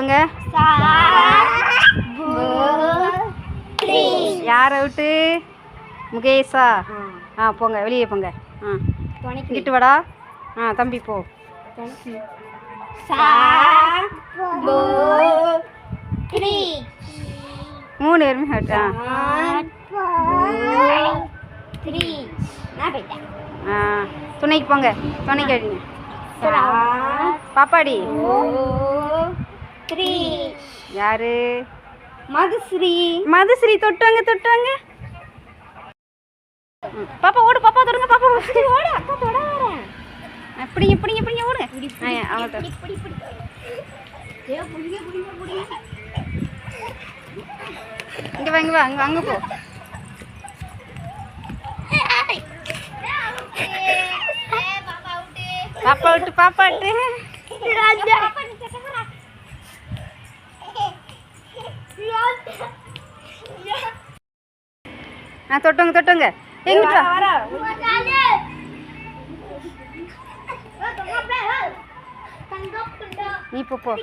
சொல்லுங்க. யார் அவுட்டு? முகேஷா? போங்க, வெளியே போங்க. இங்கிட்டு வாடா. தம்பி போ. 3 பேருமே அவுட்டா? துணைக்கு போங்க, துணைக்கு அடிங்க. பாப்பாடி யாரு? மதுஸ்ரீ. மதுஸ்ரீ தொட்டுவாங்க, தொட்டுவாங்க. பாப்பா ஓடு, பாப்பா தொடங்க, பாப்பா ஓடு. அக்கா தொட வரேன். பிடிங்க பிடிங்க பிடிங்க ஓடு. இங்க வா, இங்க வா, அங்க அங்க போ. பாப்பா விட்டு, பாப்பா விட்டு. தொட்டுங்க, தொட்டுங்க. எங்கிட்ட நீ போ.